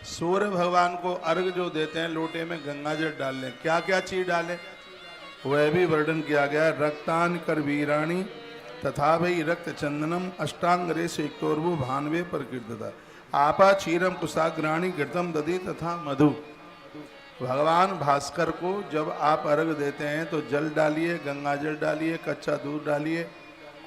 सूर्य भगवान को अर्घ जो देते हैं लोटे में गंगा जल डाल लें। क्या क्या चीज डालें वह भी वर्णन किया गया। रक्तान कर वीराणी तथा वही रक्त चंदनम अष्टांगरे से युक्तोर्भु भानवे पर कीर्तता आपा क्षीरम कुशाग्राणी घृतम दधी तथा मधु। भगवान भास्कर को जब आप अर्घ देते हैं तो जल डालिए, गंगा जल डालिए, कच्चा दूध डालिए,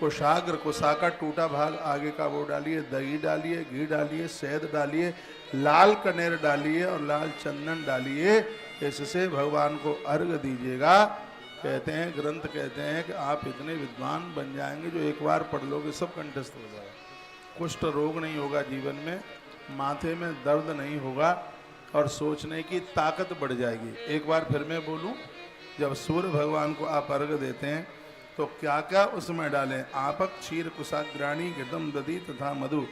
कुशाग्र कुशा का टूटा भाग आगे का वो डालिए, दही डालिए, घी डालिए, शहद डालिए, लाल कनेर डालिए और लाल चंदन डालिए। इससे भगवान को अर्घ दीजिएगा। कहते हैं, ग्रंथ कहते हैं कि आप इतने विद्वान बन जाएंगे जो एक बार पढ़ लोगे सब कंठस्थ हो जाएगा। कुष्ठ रोग नहीं होगा जीवन में, माथे में दर्द नहीं होगा और सोचने की ताकत बढ़ जाएगी। एक बार फिर मैं बोलूं, जब सूर्य भगवान को आप अर्घ देते हैं तो क्या क्या उसमें डालें? आपक क्षीर कुशाग्राणी घृतम दधी तथा मधु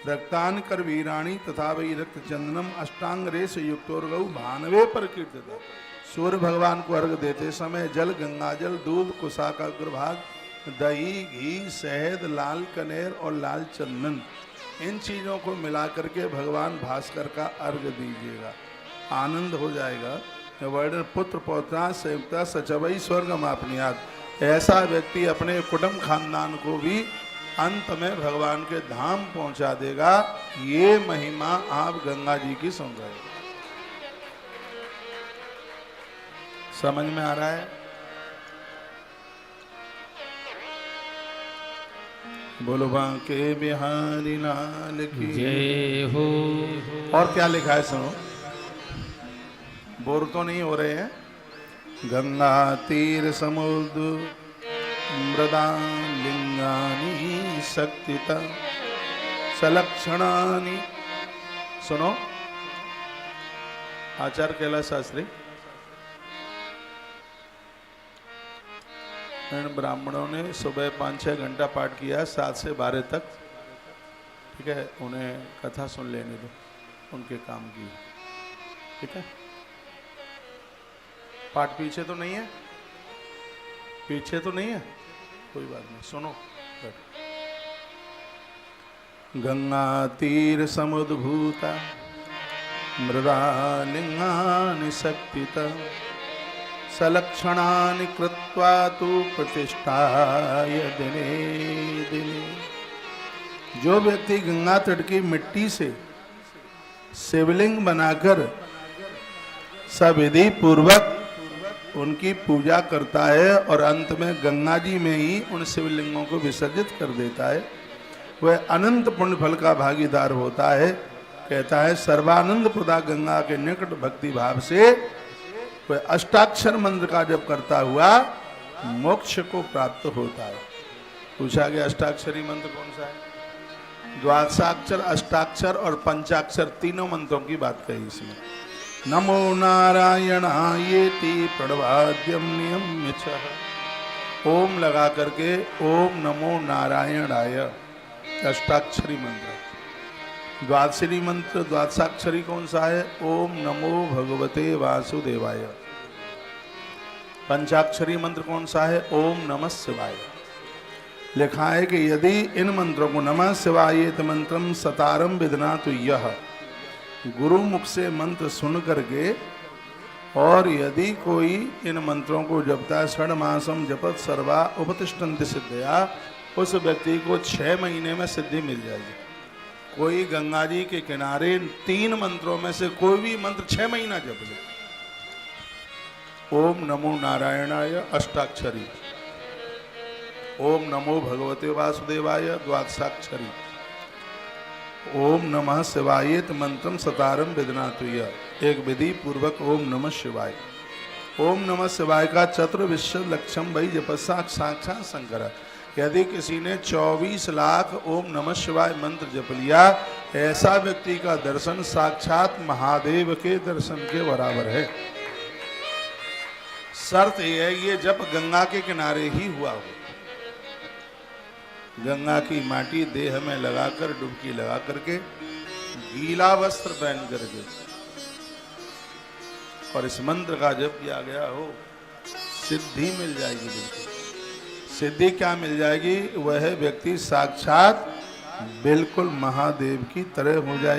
रक्तान कर वीराणी तथा वही रक्त चंदनम अष्टांग रेश युक्तोर्गौ भानवे पर कीर्तिता। सूर्य भगवान को अर्घ देते समय जल, गंगा जल, दूध, कुशा का अग्रभाग, दही, घी, शहद, लाल कनेर और लाल चंदन, इन चीजों को मिला करके भगवान भास्कर का अर्घ दीजिएगा। आनंद हो जाएगा। वर्ण पुत्र पौत्रा संयुक्ता सचवई स्वर्गम आपनियात। ऐसा व्यक्ति अपने कुटुंब खानदान को भी अंत में भगवान के धाम पहुंचा देगा। ये महिमा आप गंगा जी की सुन रहे हैं। समझ में आ रहा है? बोलो बांके बिहारी लाल की जय हो। और क्या लिखा है सुनो, बोर तो नहीं हो रहे हैं। गंगा तीर समुद्र मृदा लिंगानी शक्तिता सलक्षणानि। सुनो, आचार्य कैलाश शास्त्री इन ब्राह्मणों ने सुबह 5-6 घंटा पाठ किया, 7 से 12 तक। ठीक है, उन्हें कथा सुन लेने दो, उनके काम की। ठीक है, पाठ पीछे तो नहीं है, पीछे तो नहीं है, कोई बात नहीं, सुनो। गंगा तीर समुद्भूता मृदा लिंगानि शक्तिता सलक्षणानि कृत्वा तु प्रतिष्ठाय दिने दिने। जो व्यक्ति गंगा तट की मिट्टी से शिवलिंग बनाकर सविधि पूर्वक उनकी पूजा करता है और अंत में गंगा जी में ही उन शिवलिंगों को विसर्जित कर देता है, वह अनंत पुण्य फल का भागीदार होता है। कहता है, सर्वानंद प्रदा गंगा के निकट भक्ति भाव से वह अष्टाक्षर मंत्र का जप करता हुआ मोक्ष को प्राप्त होता है। पूछा गया अष्टाक्षरी मंत्र कौन सा है? द्वादशाक्षर, अष्टाक्षर और पंचाक्षर तीनों मंत्रों की बात कही इसमें। नमो नारायणायेति प्रणवाद्यम नियम्य च। ओम लगा करके ओम नमो नारायणाय अष्टाक्षरी मंत्र। द्वादशी मंत्र द्वादशाक्षरी कौन सा है? ओम नमो भगवते वासुदेवाय। पंचाक्षरी मंत्र कौन सा है? ओम नमः शिवाय। लिखा है कि यदि इन मंत्रों को नमः शिवाय मंत्रम सतारम विदनातु यह, गुरु मुख से मंत्र सुन करके और यदि कोई इन मंत्रों को जपता है, षड्मासम जपत सर्वा उपतिष्ठन्ति सिद्धया, उस व्यक्ति को 6 महीने में सिद्धि मिल जाएगी। कोई गंगा जी के किनारे 3 मंत्रों में से कोई भी मंत्र 6 महीना जप ले। ओम नमो नारायणाय अष्टाक्षरी, ओम नमो भगवते वासुदेवाय द्वादशाक्षरी, ओम नमः शिवायेत मंत्रम सतारम विदनातु यः, एक विधि पूर्वक ओम नमः शिवाय। ओम नमः शिवाय का चतुर्विंश लक्षम वही जपसा साक्षात शंकर। यदि किसी ने 24 लाख ओम नमः शिवाय मंत्र जप लिया, ऐसा व्यक्ति का दर्शन साक्षात महादेव के दर्शन के बराबर है। शर्त यह है, ये जप गंगा के किनारे ही हुआ हो। गंगा की माटी देह में लगाकर डुबकी लगा करके गीला वस्त्र पहन करके और इस मंत्र का जप किया गया हो, सिद्धि मिल जाएगी। बिल्कुल सिद्धि क्या मिल जाएगी? वह व्यक्ति साक्षात बिल्कुल महादेव की तरह हो जाएगी।